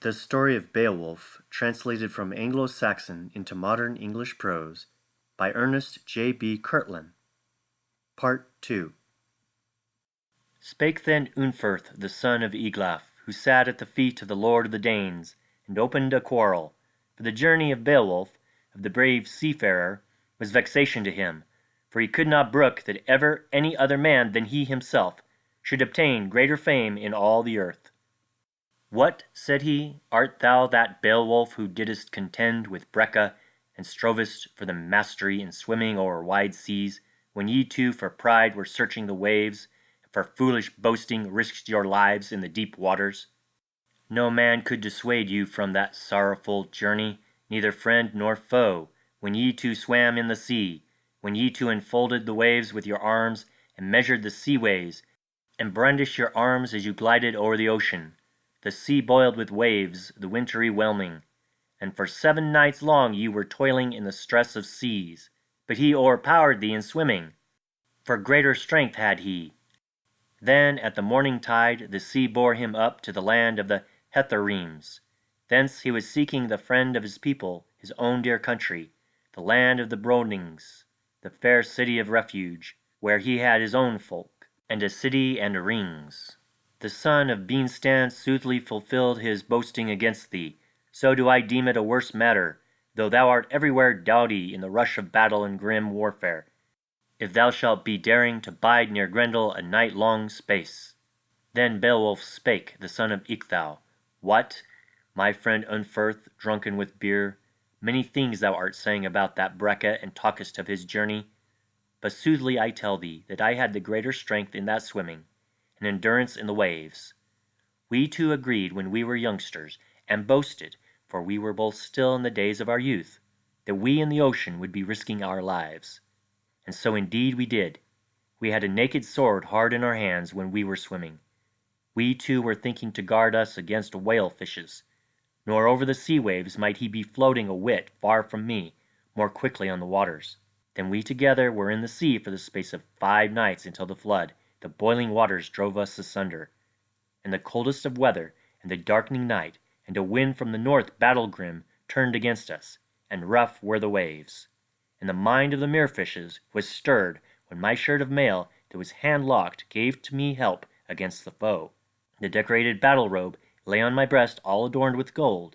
The Story of Beowulf, translated from Anglo-Saxon into modern English prose, by Ernest J.B. Kirtlan. Part 2. Spake then Unferth, the son of Eglaf, who sat at the feet of the lord of the Danes, and opened a quarrel, for the journey of Beowulf, of the brave seafarer, was vexation to him, for he could not brook that ever any other man than he himself should obtain greater fame in all the earth. What, said he, art thou that Beowulf who didst contend with Breca, and strovest for the mastery in swimming o'er wide seas, when ye two for pride were searching the waves, and for foolish boasting risked your lives in the deep waters? No man could dissuade you from that sorrowful journey, neither friend nor foe, when ye two swam in the sea, when ye two enfolded the waves with your arms, and measured the sea waves, and brandished your arms as you glided o'er the ocean. The sea boiled with waves, the wintry whelming, and for 7 nights long ye were toiling in the stress of seas. But he o'erpowered thee in swimming, for greater strength had he. Then at the morning tide the sea bore him up to the land of the Hetharemes. Thence he was seeking the friend of his people, his own dear country, the land of the Bronings, the fair city of refuge, where he had his own folk, and a city and rings. The son of Beanstan soothly fulfilled his boasting against thee. So do I deem it a worse matter, though thou art everywhere doughty in the rush of battle and grim warfare, if thou shalt be daring to bide near Grendel a night-long space. Then Beowulf spake, the son of Icthau. What, my friend Unferth, drunken with beer, many things thou art saying about that Breca, and talkest of his journey. But soothly I tell thee that I had the greater strength in that swimming, and endurance in the waves. We two agreed when we were youngsters, and boasted, for we were both still in the days of our youth, that we in the ocean would be risking our lives. And so indeed we did. We had a naked sword hard in our hands when we were swimming. We two were thinking to guard us against whale fishes, nor over the sea waves might he be floating a whit far from me, more quickly on the waters. Then we together were in the sea for the space of 5 nights until the flood. The boiling waters drove us asunder, and the coldest of weather, and the darkening night, and a wind from the north battle-grim turned against us, and rough were the waves. And the mind of the merfishes was stirred when my shirt of mail that was hand-locked gave to me help against the foe. The decorated battle-robe lay on my breast all adorned with gold,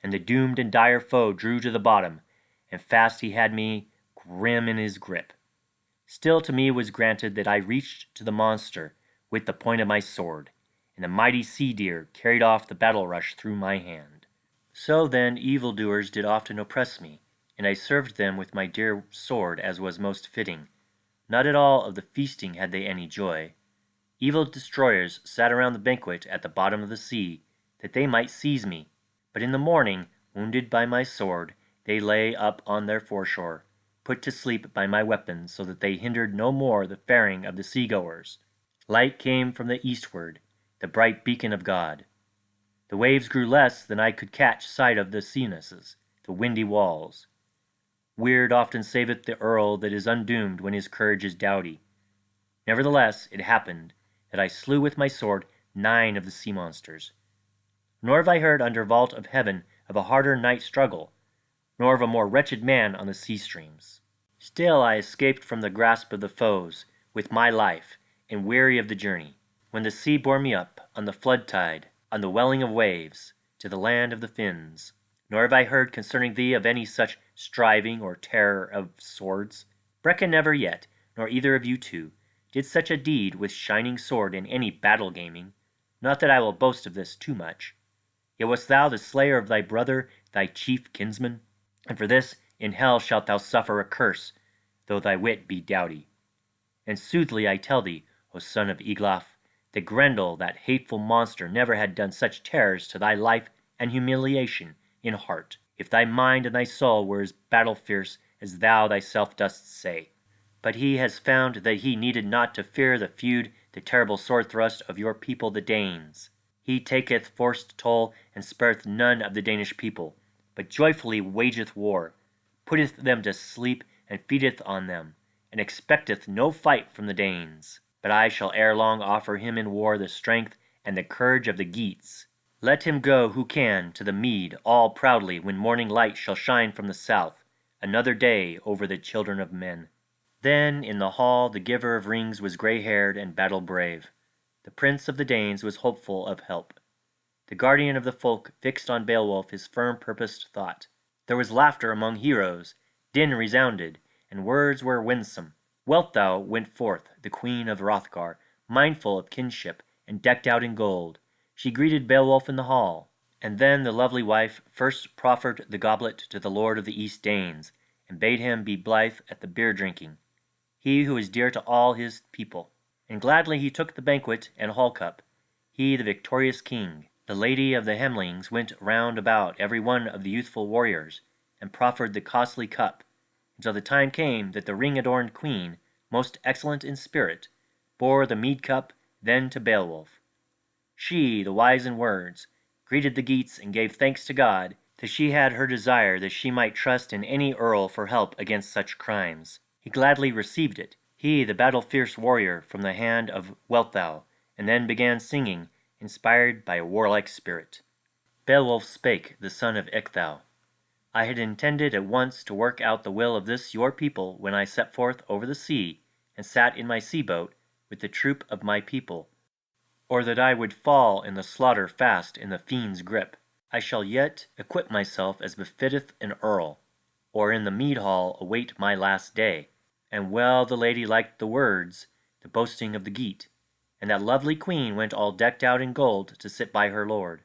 and the doomed and dire foe drew to the bottom, and fast he had me grim in his grip. Still to me was granted that I reached to the monster with the point of my sword, and the mighty sea-deer carried off the battle-rush through my hand. So then evildoers did often oppress me, and I served them with my dear sword as was most fitting. Not at all of the feasting had they any joy. Evil destroyers sat around the banquet at the bottom of the sea, that they might seize me, but in the morning, wounded by my sword, they lay up on their foreshore, put to sleep by my weapon, so that they hindered no more the faring of the seagoers. Light came from the eastward, the bright beacon of God. The waves grew less than I could catch sight of the seanesses, the windy walls. Weird often saveth the earl that is undoomed when his courage is doughty. Nevertheless, it happened that I slew with my sword 9 of the sea monsters. Nor have I heard under vault of heaven of a harder night struggle, nor of a more wretched man on the sea streams. Still I escaped from the grasp of the foes with my life, and weary of the journey, when the sea bore me up on the flood tide, on the welling of waves, to the land of the Finns. Nor have I heard concerning thee of any such striving or terror of swords. Breca never yet, nor either of you two, did such a deed with shining sword in any battle gaming. Not that I will boast of this too much. Yet wast thou the slayer of thy brother, thy chief kinsman, and for this in hell shalt thou suffer a curse, though thy wit be doughty. And soothly I tell thee, O son of Eglaf, that Grendel, that hateful monster, never had done such terrors to thy life and humiliation in heart, if thy mind and thy soul were as battle-fierce as thou thyself dost say. But he has found that he needed not to fear the feud, the terrible sword-thrust of your people the Danes. He taketh forced toll, and spareth none of the Danish people, but joyfully wageth war, putteth them to sleep, and feedeth on them, and expecteth no fight from the Danes. But I shall ere long offer him in war the strength and the courage of the Geats. Let him go who can to the mead all proudly when morning light shall shine from the south, another day over the children of men. Then in the hall the giver of rings was grey-haired and battle-brave. The prince of the Danes was hopeful of help. The guardian of the folk fixed on Beowulf his firm-purposed thought. There was laughter among heroes, din resounded, and words were winsome. Wealhtheow went forth, the queen of Hrothgar, mindful of kinship, and decked out in gold. She greeted Beowulf in the hall, and then the lovely wife first proffered the goblet to the lord of the East Danes, and bade him be blithe at the beer-drinking, he who is dear to all his people. And gladly he took the banquet and hall-cup, he the victorious king. The lady of the Hemlings went round about every one of the youthful warriors, and proffered the costly cup, until the time came that the ring-adorned queen, most excellent in spirit, bore the mead-cup then to Beowulf. She, the wise in words, greeted the Geats and gave thanks to God that she had her desire that she might trust in any earl for help against such crimes. He gladly received it, he the battle-fierce warrior, from the hand of Wealhtheow, and then began singing, inspired by a warlike spirit. Beowulf spake, the son of Ecgtheow. I had intended at once to work out the will of this your people when I set forth over the sea, and sat in my sea-boat with the troop of my people, or that I would fall in the slaughter fast in the fiend's grip. I shall yet equip myself as befitteth an earl, or in the mead-hall await my last day. And well the lady liked the words, the boasting of the Geat, and that lovely queen went all decked out in gold to sit by her lord.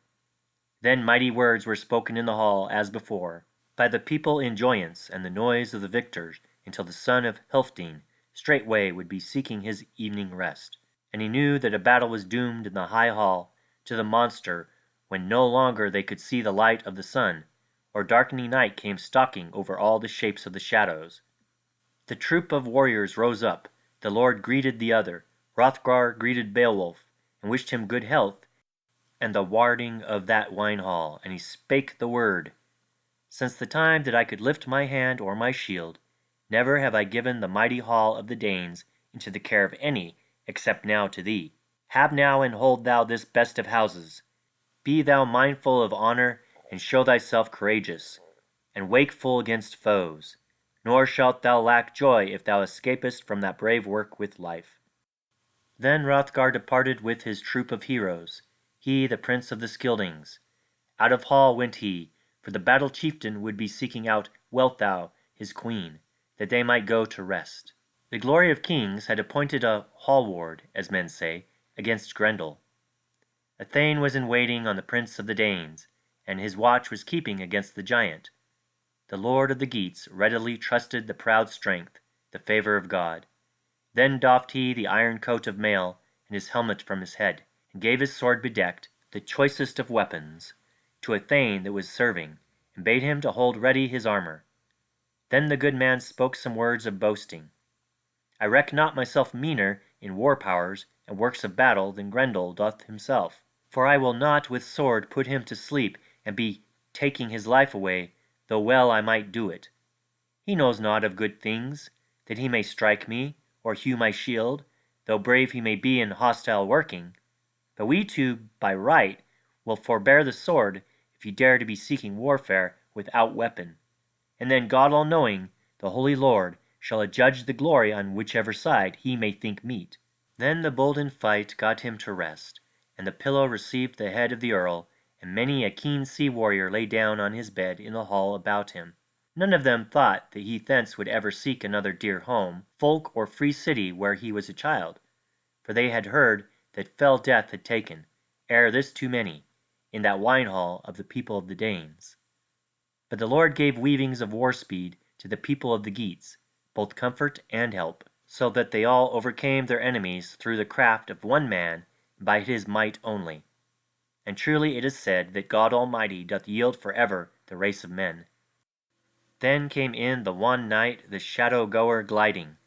Then mighty words were spoken in the hall as before, by the people in joyance and the noise of the victors, until the son of Helfdene straightway would be seeking his evening rest. And he knew that a battle was doomed in the high hall to the monster when no longer they could see the light of the sun, or darkening night came stalking over all the shapes of the shadows. The troop of warriors rose up, the lord greeted the other, Hrothgar greeted Beowulf, and wished him good health, and the warding of that wine-hall, and he spake the word. Since the time that I could lift my hand or my shield, never have I given the mighty hall of the Danes into the care of any, except now to thee. Have now and hold thou this best of houses. Be thou mindful of honor, and show thyself courageous, and wakeful against foes. Nor shalt thou lack joy if thou escapest from that brave work with life. Then Hrothgar departed with his troop of heroes, he the prince of the Scyldings. Out of hall went he, for the battle chieftain would be seeking out Wealhtheow his queen, that they might go to rest. The glory of kings had appointed a hall-ward, as men say, against Grendel. A thane was in waiting on the prince of the Danes, and his watch was keeping against the giant. The lord of the Geats readily trusted the proud strength, the favour of God. Then doffed he the iron coat of mail, and his helmet from his head, and gave his sword bedecked, the choicest of weapons, to a thane that was serving, and bade him to hold ready his armour. Then the good man spoke some words of boasting. I reck not myself meaner in war powers and works of battle than Grendel doth himself, for I will not with sword put him to sleep and be taking his life away, though well I might do it. He knows not of good things, that he may strike me, or hew my shield, though brave he may be in hostile working. But we two, by right, will forbear the sword if he dare to be seeking warfare without weapon. And then God all-knowing, the Holy Lord, shall adjudge the glory on whichever side he may think meet. Then the bolden fight got him to rest, and the pillow received the head of the earl, and many a keen sea-warrior lay down on his bed in the hall about him. None of them thought that he thence would ever seek another dear home, folk or free city where he was a child, for they had heard that fell death had taken, ere this too many, in that wine-hall of the people of the Danes. But the Lord gave weavings of war-speed to the people of the Geats, both comfort and help, so that they all overcame their enemies through the craft of one man, and by his might only. And truly it is said that God Almighty doth yield for ever the race of men. Then came in the one night the shadow-goer gliding.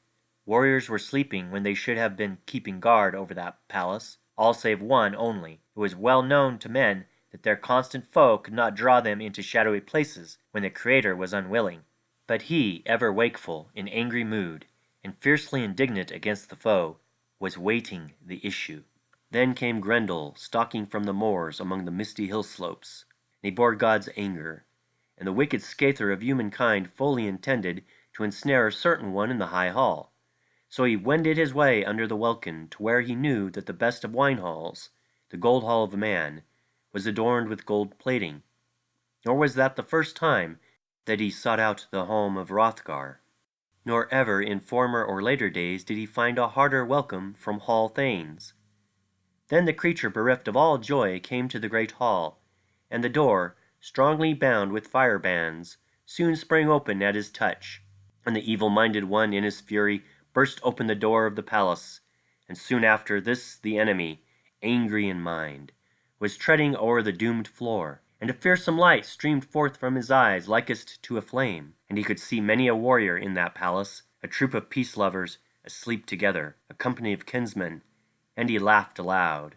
Warriors were sleeping when they should have been keeping guard over that palace, all save one only. It was well known to men that their constant foe could not draw them into shadowy places when the Creator was unwilling. But he, ever wakeful, in angry mood, and fiercely indignant against the foe, was waiting the issue. Then came Grendel, stalking from the moors among the misty hill slopes, and he bore God's anger, and the wicked scather of humankind fully intended to ensnare a certain one in the high hall. So he wended his way under the welkin to where he knew that the best of wine halls, the gold hall of man, was adorned with gold plating. Nor was that the first time that he sought out the home of Hrothgar, nor ever in former or later days did he find a harder welcome from hall thanes. Then the creature bereft of all joy came to the great hall, and the door, strongly bound with fire bands, soon sprang open at his touch, and the evil-minded one in his fury burst open the door of the palace, and soon after this the enemy, angry in mind, was treading o'er the doomed floor, and a fearsome light streamed forth from his eyes likest to a flame, and he could see many a warrior in that palace, a troop of peace-lovers, asleep together, a company of kinsmen, and he laughed aloud.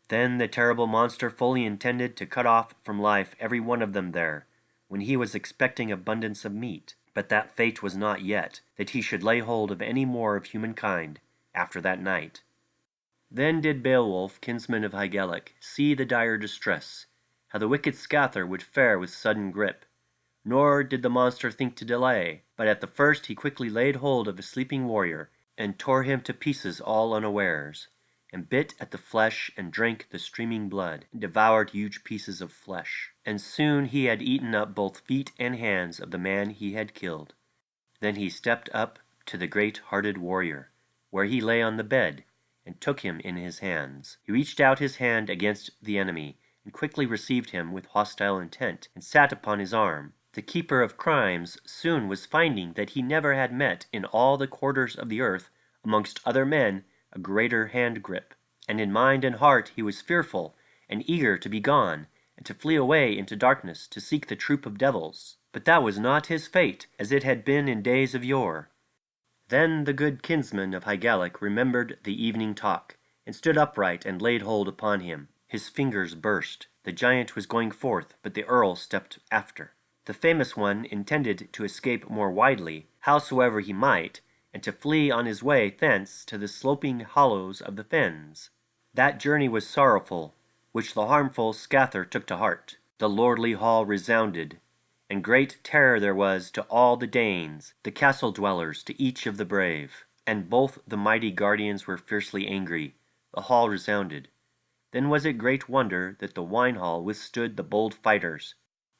Then the terrible monster fully intended to cut off from life every one of them there, when he was expecting abundance of meat, but that fate was not yet, that he should lay hold of any more of humankind after that night. Then did Beowulf, kinsman of Hygelac, see the dire distress, how the wicked scather would fare with sudden grip. Nor did the monster think to delay, but at the first he quickly laid hold of a sleeping warrior, and tore him to pieces all unawares, and bit at the flesh and drank the streaming blood, and devoured huge pieces of flesh. And soon he had eaten up both feet and hands of the man he had killed. Then he stepped up to the great-hearted warrior, where he lay on the bed, and took him in his hands. He reached out his hand against the enemy, and quickly received him with hostile intent, and sat upon his arm. The keeper of crimes soon was finding that he never had met in all the quarters of the earth, amongst other men, a greater hand-grip, and in mind and heart he was fearful, and eager to be gone, and to flee away into darkness to seek the troop of devils. But that was not his fate, as it had been in days of yore. Then the good kinsman of Hygelac remembered the evening talk, and stood upright and laid hold upon him. His fingers burst. The giant was going forth, but the earl stepped after. The famous one intended to escape more widely, howsoever he might, and to flee on his way thence to the sloping hollows of the fens. That journey was sorrowful, which the harmful scather took to heart. The lordly hall resounded, and great terror there was to all the Danes, the castle-dwellers to each of the brave. And both the mighty guardians were fiercely angry. The hall resounded. Then was it great wonder that the wine-hall withstood the bold fighters,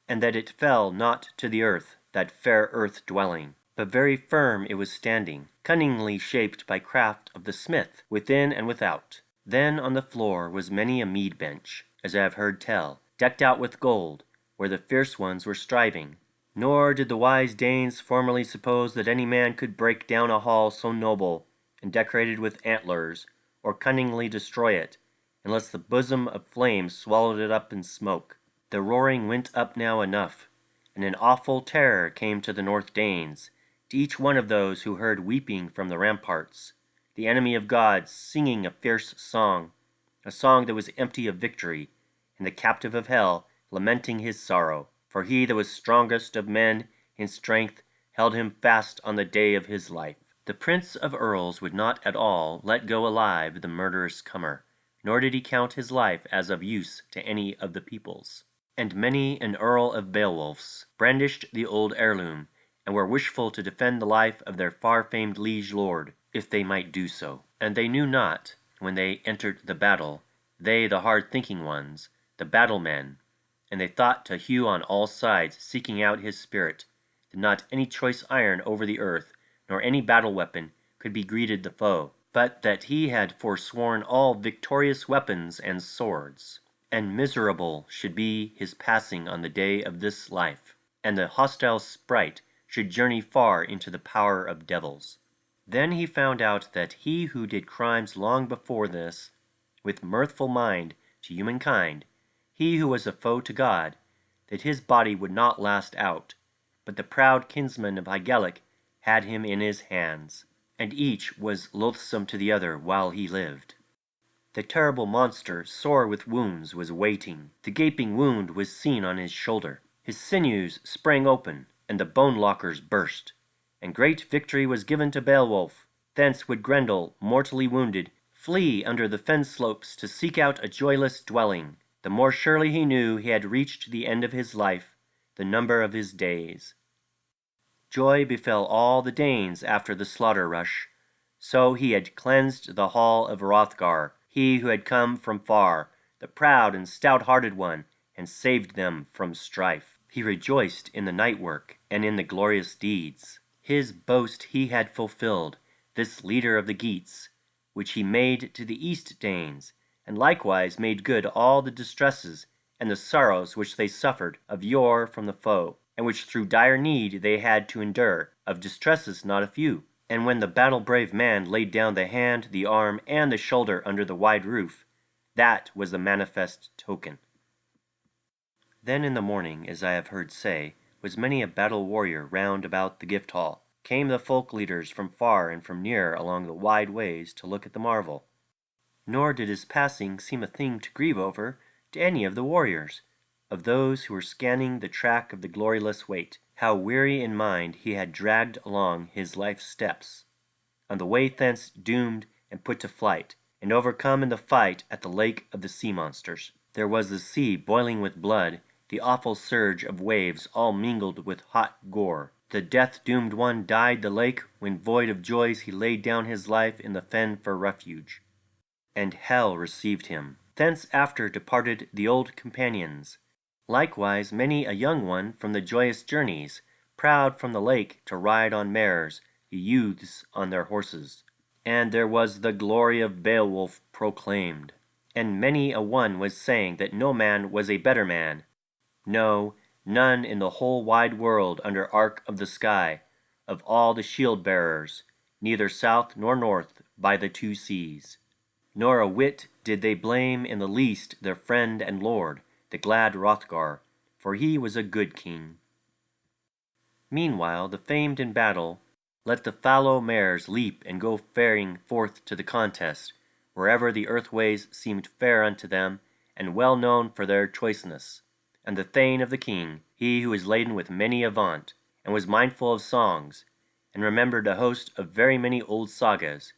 and that it fell not to the earth, that fair earth-dwelling, but very firm it was standing, cunningly shaped by craft of the smith, within and without. Then on the floor was many a mead bench, as I have heard tell, decked out with gold, where the fierce ones were striving. Nor did the wise Danes formerly suppose that any man could break down a hall so noble, and decorated with antlers, or cunningly destroy it, unless the bosom of flames swallowed it up in smoke. The roaring went up now enough, and an awful terror came to the North Danes, to each one of those who heard weeping from the ramparts, the enemy of God singing a fierce song, a song that was empty of victory, and the captive of hell lamenting his sorrow, for he that was strongest of men in strength held him fast on the day of his life. The prince of earls would not at all let go alive the murderous comer, nor did he count his life as of use to any of the peoples. And many an earl of Beowulf's brandished the old heirloom, and were wishful to defend the life of their far-famed liege lord, if they might do so. And they knew not, when they entered the battle, they the hard-thinking ones, the battle-men, and they thought to hew on all sides, seeking out his spirit, that not any choice iron over the earth, nor any battle-weapon, could be greeted the foe, but that he had forsworn all victorious weapons and swords, and miserable should be his passing on the day of this life, and the hostile sprite should journey far into the power of devils. Then he found out that he who did crimes long before this, with mirthful mind to humankind, he who was a foe to God, that his body would not last out, but the proud kinsman of Hygelac had him in his hands, and each was loathsome to the other while he lived. The terrible monster, sore with wounds, was waiting. The gaping wound was seen on his shoulder. His sinews sprang open, and the bone lockers burst, and great victory was given to Beowulf. Thence would Grendel, mortally wounded, flee under the fen slopes to seek out a joyless dwelling, the more surely he knew he had reached the end of his life, the number of his days. Joy befell all the Danes after the slaughter rush. So he had cleansed the hall of Hrothgar, he who had come from far, the proud and stout-hearted one, and saved them from strife. He rejoiced in the night work and in the glorious deeds. His boast he had fulfilled, this leader of the Geats, which he made to the East Danes, and likewise made good all the distresses and the sorrows which they suffered of yore from the foe, and which through dire need they had to endure, of distresses not a few. And when the battle-brave man laid down the hand, the arm, and the shoulder under the wide roof, that was the manifest token. Then in the morning, as I have heard say, was many a battle warrior round about the gift hall. Came the folk leaders from far and from near along the wide ways to look at the marvel. Nor did his passing seem a thing to grieve over to any of the warriors, of those who were scanning the track of the gloryless weight. How weary in mind he had dragged along his life's steps, on the way thence doomed and put to flight, and overcome in the fight at the lake of the sea monsters. There was the sea boiling with blood, the awful surge of waves all mingled with hot gore. The death-doomed one died the lake when void of joys he laid down his life in the fen for refuge. And hell received him. Thence after departed the old companions, likewise many a young one from the joyous journeys, proud from the lake to ride on mares, the youths on their horses. And there was the glory of Beowulf proclaimed. And many a one was saying that no man was a better man, no, none in the whole wide world under arc of the sky, of all the shield-bearers, neither south nor north by the two seas. Nor a whit did they blame in the least their friend and lord, the glad Hrothgar, for he was a good king. Meanwhile the famed in battle let the fallow mares leap and go faring forth to the contest, wherever the earthways seemed fair unto them, and well known for their choiceness. And the thane of the king, he who was laden with many a vaunt, and was mindful of songs, and remembered a host of very many old sagas,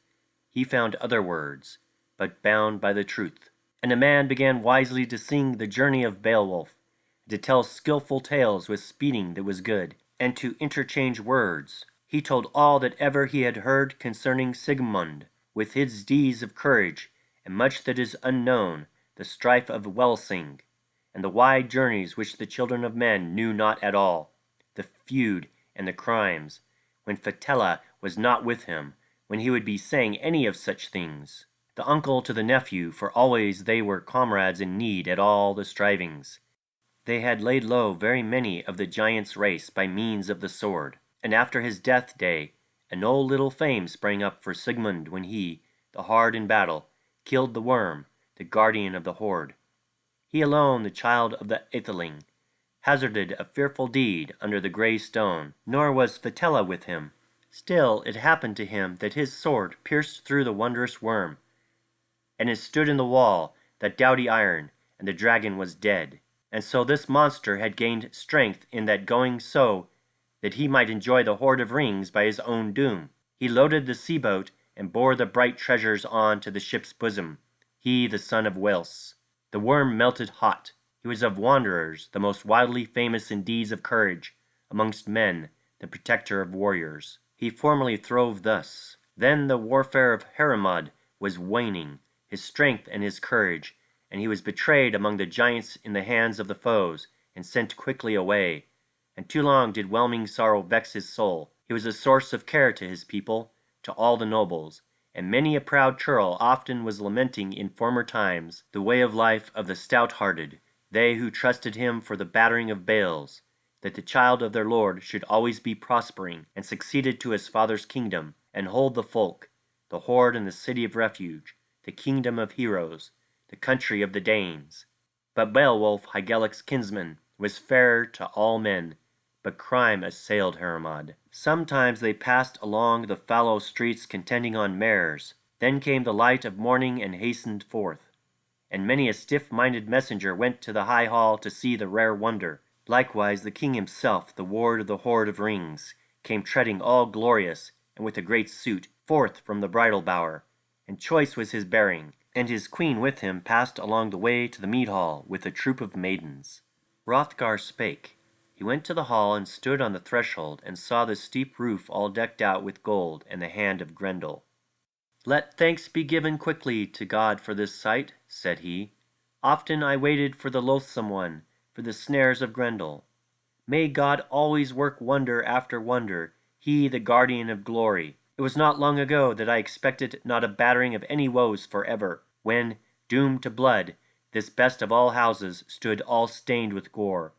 he found other words, but bound by the truth. And a man began wisely to sing the journey of Beowulf, and to tell skilful tales with speeding that was good, and to interchange words. He told all that ever he had heard concerning Sigmund, with his deeds of courage, and much that is unknown, the strife of Welsing, and the wide journeys which the children of men knew not at all, the feud and the crimes, when Fitela was not with him, when he would be saying any of such things. The uncle to the nephew, for always they were comrades in need at all the strivings. They had laid low very many of the giant's race by means of the sword, and after his death day, a no little fame sprang up for Sigmund when he, the hard in battle, killed the worm, the guardian of the hoard. He alone, the child of the Atheling, hazarded a fearful deed under the grey stone, nor was Fitela with him. Still it happened to him that his sword pierced through the wondrous worm, and it stood in the wall, that doughty iron, and the dragon was dead. And so this monster had gained strength in that going so that he might enjoy the hoard of rings by his own doom. He loaded the sea-boat and bore the bright treasures on to the ship's bosom, he the son of Wales. The worm melted hot. He was of wanderers, the most widely famous in deeds of courage, amongst men, the protector of warriors. He formerly throve thus. Then the warfare of Heremod was waning, his strength and his courage, and he was betrayed among the giants in the hands of the foes, and sent quickly away. And too long did whelming sorrow vex his soul. He was a source of care to his people, to all the nobles, and many a proud churl often was lamenting in former times the way of life of the stout-hearted, they who trusted him for the battering of bales, that the child of their lord should always be prospering, and succeeded to his father's kingdom, and hold the folk, the hoard and the city of refuge, the kingdom of heroes, the country of the Danes. But Beowulf, Hygelac's kinsman, was fair to all men, but crime assailed Heremod. Sometimes they passed along the fallow streets contending on mares. Then came the light of morning and hastened forth. And many a stiff-minded messenger went to the high hall to see the rare wonder. Likewise the king himself, the ward of the hoard of rings, came treading all glorious, and with a great suit, forth from the bridal bower, and choice was his bearing, and his queen with him passed along the way to the mead hall with a troop of maidens. Hrothgar spake. He went to the hall and stood on the threshold and saw the steep roof all decked out with gold and the hand of Grendel. "Let thanks be given quickly to God for this sight," said he. "Often I waited for the loathsome one, for the snares of Grendel. May God always work wonder after wonder, he the guardian of glory. It was not long ago that I expected not a battering of any woes forever, when, doomed to blood, this best of all houses stood all stained with gore.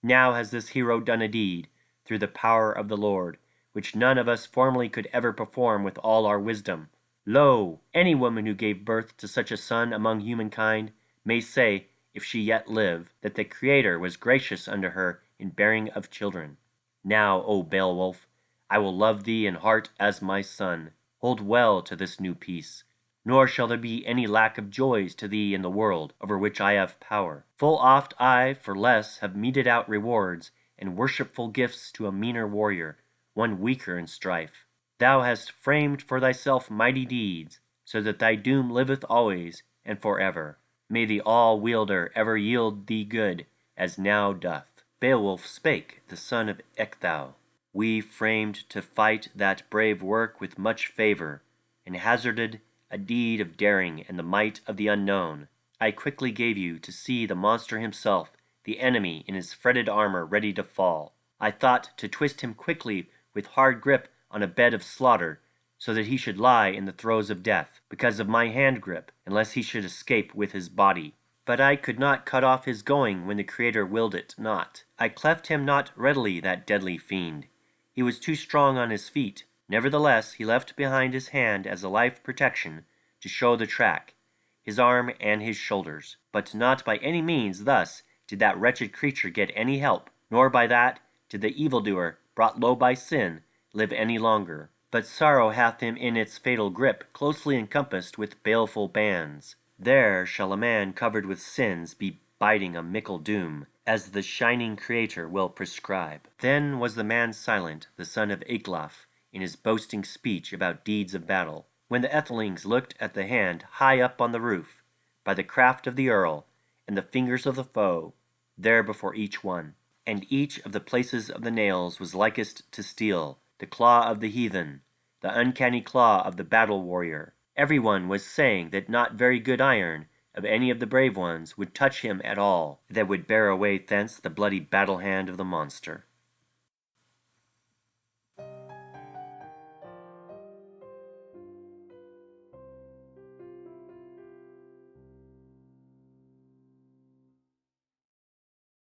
Now has this hero done a deed, through the power of the Lord, which none of us formerly could ever perform with all our wisdom. Lo, any woman who gave birth to such a son among humankind may say, if she yet live, that the Creator was gracious unto her in bearing of children. Now, O Beowulf, I will love thee in heart as my son. Hold well to this new peace, nor shall there be any lack of joys to thee in the world, over which I have power. Full oft I for less have meted out rewards and worshipful gifts to a meaner warrior, one weaker in strife. Thou hast framed for thyself mighty deeds, so that thy doom liveth always and forever. May the All-Wielder ever yield thee good, as now doth." Beowulf spake, the son of Ecgtheow. "We framed to fight that brave work with much favour, and hazarded a deed of daring and the might of the unknown. I quickly gave you to see the monster himself, the enemy in his fretted armor ready to fall. I thought to twist him quickly with hard grip on a bed of slaughter, so that he should lie in the throes of death, because of my hand grip, unless he should escape with his body. But I could not cut off his going when the Creator willed it not. I cleft him not readily, that deadly fiend. He was too strong on his feet. Nevertheless, he left behind his hand as a life protection, to show the track, his arm and his shoulders. But not by any means thus did that wretched creature get any help, nor by that did the evildoer, brought low by sin, live any longer. But sorrow hath him in its fatal grip, closely encompassed with baleful bands. There shall a man covered with sins be biding a mickle doom, as the shining Creator will prescribe." Then was the man silent, the son of Eglaf, in his boasting speech about deeds of battle, when the Ethelings looked at the hand high up on the roof, by the craft of the Earl, and the fingers of the foe, there before each one. And each of the places of the nails was likest to steel, the claw of the heathen, the uncanny claw of the battle warrior. Every one was saying that not very good iron of any of the brave ones would touch him at all, that would bear away thence the bloody battle hand of the monster.